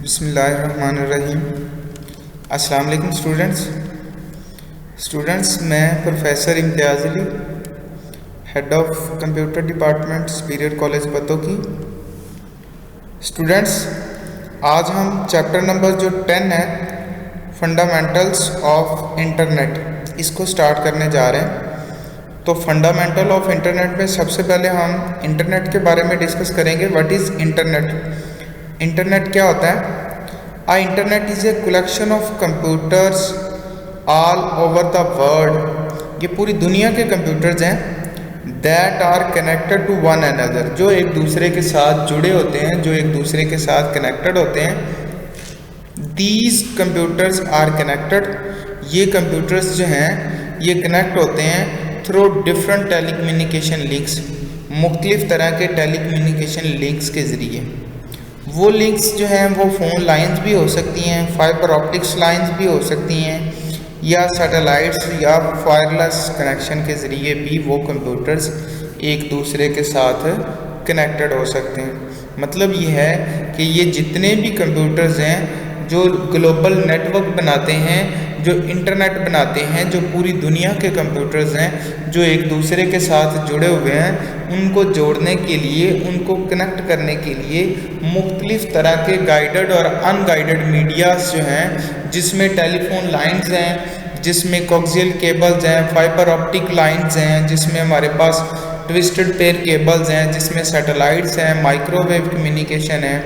बिस्मिल्लाहिर्रहमानिर्रहीम। अस्सलाम वालेकुम स्टूडेंट्स, मैं professor Imtiaz Ali, head of computer department, superior college बतौकी। स्टूडेंट्स, आज हम चैप्टर नंबर जो 10 है, फंडामेंटल्स ऑफ इंटरनेट, इसको स्टार्ट करने जा रहे हैं। तो फंडामेंटल ऑफ इंटरनेट में सबसे पहले हम इंटरनेट के बारे में डिस्कस करेंगे। What is internet? इंटरनेट क्या होता है? Internet is a collection of computers all over the world. ये पूरी दुनिया के कंप्यूटर्स हैं that are connected to one another, जो एक दूसरे के साथ जुड़े होते हैं, जो एक दूसरे के साथ कनेक्टेड होते हैं। दीज कंप्यूटर्स आर कनेक्टेड, ये कंप्यूटर्स जो हैं ये कनेक्ट होते हैं थ्रू डिफरेंट टेलीकम्युनिकेशन लिंक्स, मुख्तलिफ तरह के टेलीकम्युनिकेशन लिंक्स के ज़रिए। वो लिंक्स जो हैं वो फ़ोन लाइंस भी हो सकती हैं, फाइबर ऑप्टिक्स लाइंस भी हो सकती हैं, या सैटेलाइट्स या वायरलेस कनेक्शन के ज़रिए भी वो कंप्यूटर्स एक दूसरे के साथ कनेक्टेड हो सकते हैं। मतलब ये है कि ये जितने भी कंप्यूटर्स हैं जो ग्लोबल नेटवर्क बनाते हैं, जो इंटरनेट बनाते हैं, जो पूरी दुनिया के कंप्यूटर्स हैं जो एक दूसरे के साथ जुड़े हुए हैं, उनको जोड़ने के लिए, उनको कनेक्ट करने के लिए मुख्तलिफ तरह के गाइडेड और अनगाइडेड मीडियाज़ जो हैं, जिसमें टेलीफोन लाइंस हैं, जिसमें कोक्सियल केबल्स हैं, फाइबर ऑप्टिक लाइंस हैं, जिसमें हमारे पास ट्विस्टेड पेयर केबल्स हैं, जिसमें सैटेलाइट्स हैं, माइक्रोवेव कम्युनिकेशन है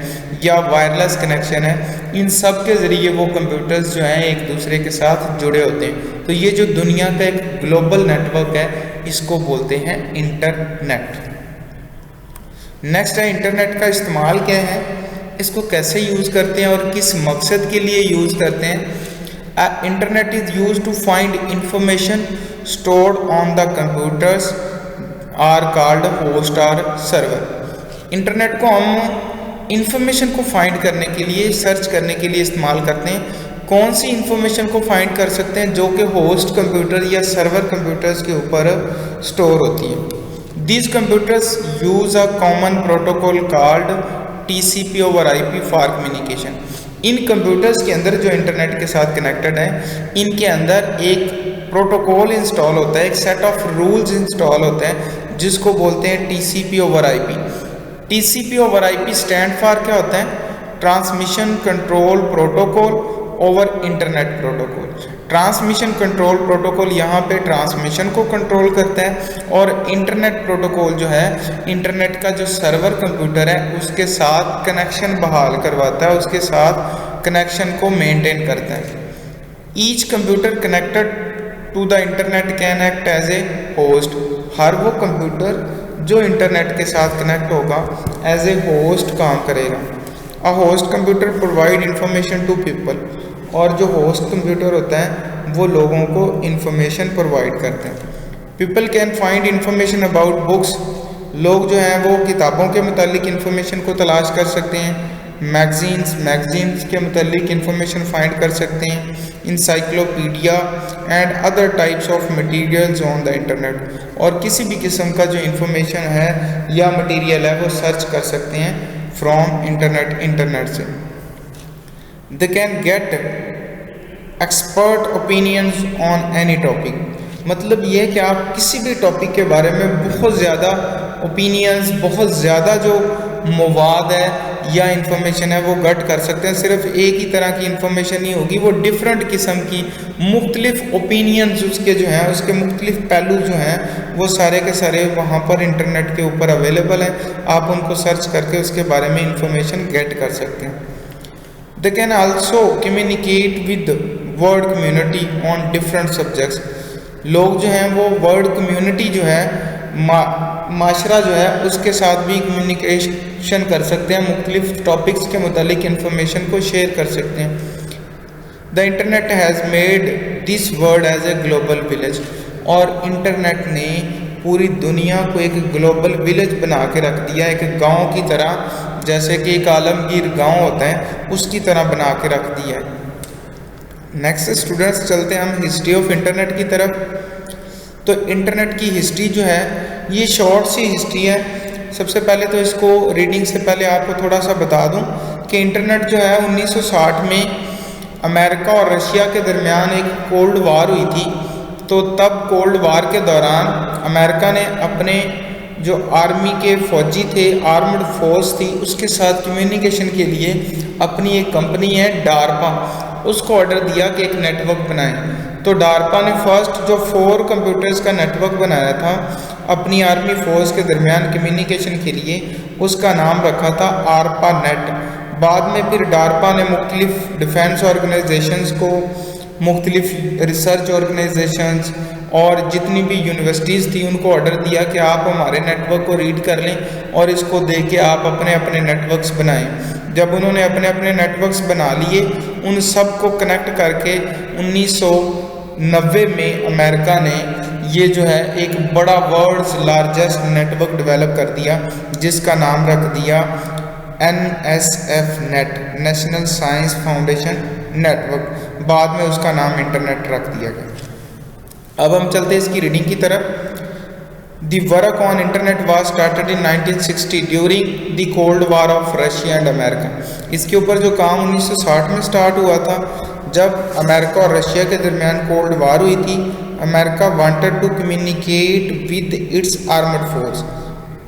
या वायरलेस कनेक्शन है, इन सब के ज़रिए वो कंप्यूटर्स जो हैं एक दूसरे के साथ जुड़े होते हैं। तो ये जो दुनिया का एक ग्लोबल नेटवर्क है, इसको बोलते हैं इंटरनेट। नेक्स्ट है इंटरनेट का इस्तेमाल क्या है, इसको कैसे यूज़ करते हैं और किस मकसद के लिए यूज़ करते हैं। Internet is use to find information stored on the computers are called host और सर्वर। इंटरनेट को हम इंफॉर्मेशन को फाइंड करने के लिए, सर्च करने के लिए इस्तेमाल करते हैं। कौन सी इंफॉर्मेशन को फाइंड कर सकते हैं? जो कि होस्ट कंप्यूटर या सर्वर कंप्यूटर्स के ऊपर स्टोर होती है। These computers use a common protocol called TCP over IP for communication. In computers के अंदर जो इंटरनेट के साथ कनेक्टेड हैं, इनके अंदर एक प्रोटोकॉल इंस्टॉल होता है, एक सेट ऑफ रूल्स इंस्टॉल होते हैं, जिसको बोलते हैं TCP over IP। TCP over IP stand for क्या होता है? Transmission control protocol over internet protocol. Transmission control protocol यहाँ पे ट्रांसमिशन को कंट्रोल करता है, और इंटरनेट प्रोटोकॉल जो है इंटरनेट का जो सर्वर कंप्यूटर है उसके साथ कनेक्शन बहाल करवाता है, उसके साथ कनेक्शन को मेंटेन करता है। Each computer connected to the internet can act as a host. हर वो कंप्यूटर जो इंटरनेट के साथ कनेक्ट होगा एज ए होस्ट काम करेगा। A host computer provide information to people, और जो होस्ट कंप्यूटर होता है वो लोगों को इंफॉर्मेशन प्रोवाइड करते हैं। People can find information about books. लोग जो हैं वो किताबों के मुतालिक इंफॉर्मेशन को तलाश कर सकते हैं। मैगजीन्स के मुतालिक इंफॉर्मेशन फाइंड कर सकते हैं। Encyclopedia and other types of materials on the internet, और किसी भी किस्म का जो इंफॉर्मेशन है या मटीरियल है वो सर्च कर सकते हैं फ्रॉम इंटरनेट से। They can get expert opinions on any topic. मतलब ये है कि आप किसी भी टॉपिक के बारे में बहुत ज़्यादा ओपिनियंस, बहुत ज़्यादा जो मवाद है या इंफॉर्मेशन है वो गट कर सकते हैं। सिर्फ एक ही तरह की इंफॉर्मेशन नहीं होगी, वो डिफरेंट किस्म की मुख्तलिफ ओपिनियंस उसके जो हैं, उसके मुख्तलिफ पहलू जो हैं वो सारे के सारे वहाँ पर इंटरनेट के ऊपर अवेलेबल हैं। आप उनको सर्च करके उसके बारे में इंफॉर्मेशन गेट कर सकते हैं। They can also communicate with world community on different subjects. लोग जो हैं वो वर्ल्ड कम्युनिटी जो है, माशरा जो है, उसके साथ भी कम्युनिकेशन कर सकते हैं, मुख्तलिफ टॉपिक्स के मुतालिक इंफॉर्मेशन को शेयर कर सकते हैं। The internet has made this world as a global village. और इंटरनेट ने पूरी दुनिया को एक ग्लोबल विलेज बना के रख दिया, एक गांव की तरह, जैसे कि एक आलमगीर गांव होता है उसकी तरह बना के रख दिया है। नेक्स्ट स्टूडेंट्स, चलते हैं हम हिस्ट्री ऑफ इंटरनेट की तरफ। तो इंटरनेट की हिस्ट्री जो है ये शॉर्ट सी हिस्ट्री है। सबसे पहले तो इसको रीडिंग से पहले आपको थोड़ा सा बता दूं कि इंटरनेट जो है 1960 में अमेरिका और रशिया के दरमियान एक कोल्ड वार हुई थी। तो तब कोल्ड वार के दौरान अमेरिका ने अपने जो आर्मी के फौजी थे, आर्मड फोर्स थी, उसके साथ कम्युनिकेशन के लिए अपनी एक कंपनी है डार्पा, उसको ऑर्डर दिया कि एक नेटवर्क बनाए। तो डार्पा ने फर्स्ट जो 4 कंप्यूटर्स का नेटवर्क बनाया था अपनी आर्मी फोर्स के दरमियान कम्युनिकेशन के लिए, उसका नाम रखा था आर्पा नेट। बाद में फिर डार्पा ने मुख्तलिफ डिफेंस ऑर्गेनाइजेशंस को, मुख्तलिफ रिसर्च ऑर्गेनाइजेशंस और जितनी भी यूनिवर्सिटीज़ थी उनको ऑर्डर दिया कि आप हमारे नेटवर्क को रीड कर लें और इसको देख के आप अपने अपने नेटवर्क्स बनाएं। जब उन्होंने अपने अपने नेटवर्क्स बना लिए, उन सब को कनेक्ट करके 1990 में अमेरिका ने ये जो है एक बड़ा वर्ल्ड्स लार्जेस्ट नेटवर्क डेवलप कर दिया, जिसका नाम रख दिया NSF net, national science foundation network. बाद में उसका नाम इंटरनेट रख दिया गया। अब हम चलते हैं इसकी रीडिंग की तरफ। The work on internet was started in 1960 during the Cold War of Russia and America। इसके ऊपर जो काम 1960 में स्टार्ट हुआ था, जब अमेरिका और रशिया के दरमियान कोल्ड वार हुई थी। America wanted to communicate with its armed force.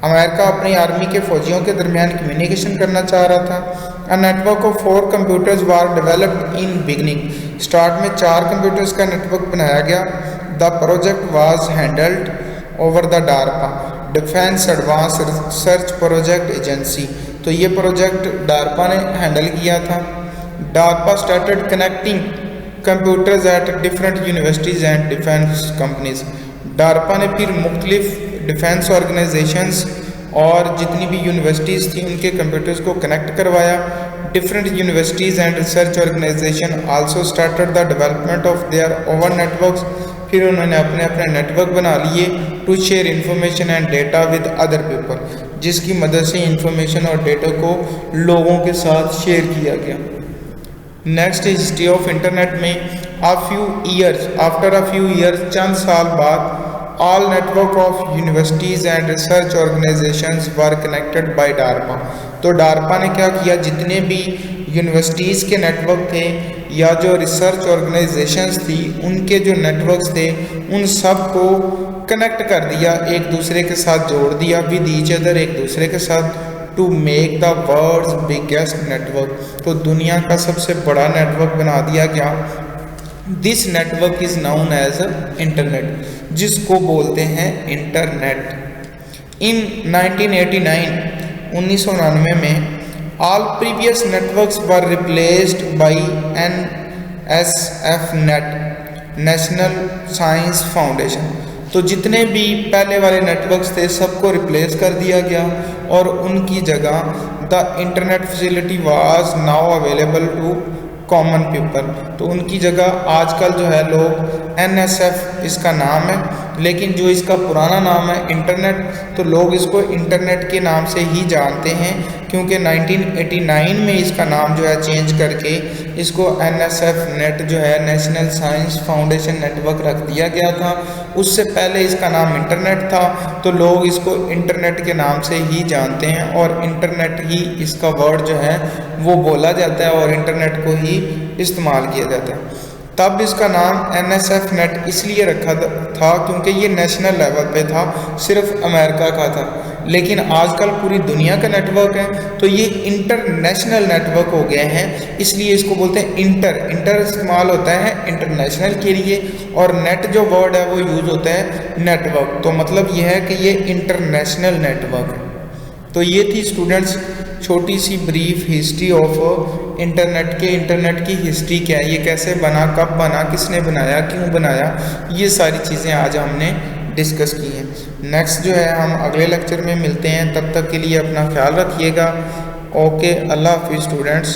America अपनी आर्मी के फौजियों के दरमियान कम्युनिकेशन करना चाह रहा था। A network of 4 computers were developed in beginning. Start में 4 कंप्यूटर्स का नेटवर्क बनाया गया। The project was handled over the DARPA, defence advance research project agency. तो ये प्रोजेक्ट डार्पा ने हैंडल किया था। DARPA started connecting computers at different universities and defence companies. DARPA ने फिर मुख्तलिफ डिफेंस ऑर्गेनाइजेशंस और जितनी भी यूनिवर्सिटीज़ थी उनके कंप्यूटर्स को कनेक्ट करवाया। Different universities and research organisation also started the development of their own networks. फिर उन्होंने अपने अपने नेटवर्क बना लिए to share information and data with other people, जिसकी मदद से इंफॉर्मेशन और डेटा को लोगों के साथ शेयर किया गया। नेक्स्ट हिस्ट्री ऑफ इंटरनेट में आफ्टर अ फ्यू ईयर्स, चंद साल बाद, all network of universities and research organisations were connected by DARPA. तो डार्पा ने क्या किया, जितने भी यूनिवर्सिटीज़ के नेटवर्क थे या जो रिसर्च ऑर्गेनाइजेशंस थी उनके जो नेटवर्क्स थे उन सब को कनेक्ट कर दिया, एक दूसरे के साथ जोड़ दिया विद ईच अदर, एक दूसरे के साथ, to make the world's biggest network. तो दुनिया का सबसे बड़ा नेटवर्क बना दिया गया। This network is known as internet, जिसको बोलते हैं इंटरनेट। इन 1999 में all previous networks were replaced by NSF net, national science foundation. तो जितने भी पहले वाले नेटवर्क्स थे सबको रिप्लेस कर दिया गया और उनकी जगह the internet facility was now available to common people. तो उनकी जगह आजकल जो है लोग NSF इसका नाम है, लेकिन जो इसका पुराना नाम है इंटरनेट, तो लोग इसको इंटरनेट के नाम से ही जानते हैं, क्योंकि 1989 में इसका नाम जो है चेंज करके इसको NSF नेट जो है नेशनल साइंस फाउंडेशन नेटवर्क रख दिया गया था। उससे पहले इसका नाम इंटरनेट था, तो लोग इसको इंटरनेट के नाम से ही जानते हैं और इंटरनेट ही इसका वर्ड जो है वो बोला जाता है और इंटरनेट को ही इस्तेमाल किया जाता है। तब इसका नाम NSF नेट इसलिए रखा था क्योंकि ये नेशनल लेवल पे था, सिर्फ अमेरिका का था, लेकिन आजकल पूरी दुनिया का नेटवर्क है, तो ये इंटरनेशनल नेटवर्क हो गए हैं, इसलिए इसको बोलते हैं इंटर इस्तेमाल होता है इंटरनेशनल के लिए, और नेट जो वर्ड है वो यूज़ होता है नेटवर्क। तो मतलब ये है कि ये इंटरनेशनल नेटवर्क है। तो ये थी स्टूडेंट्स छोटी सी ब्रीफ हिस्ट्री ऑफ इंटरनेट की हिस्ट्री क्या है, ये कैसे बना, कब बना, किसने बनाया, क्यों बनाया, ये सारी चीज़ें आज हमने डिस्कस की हैं। नेक्स्ट जो है हम अगले लेक्चर में मिलते हैं, तब तक के लिए अपना ख्याल रखिएगा। ओके, अल्लाह हाफिज़ स्टूडेंट्स।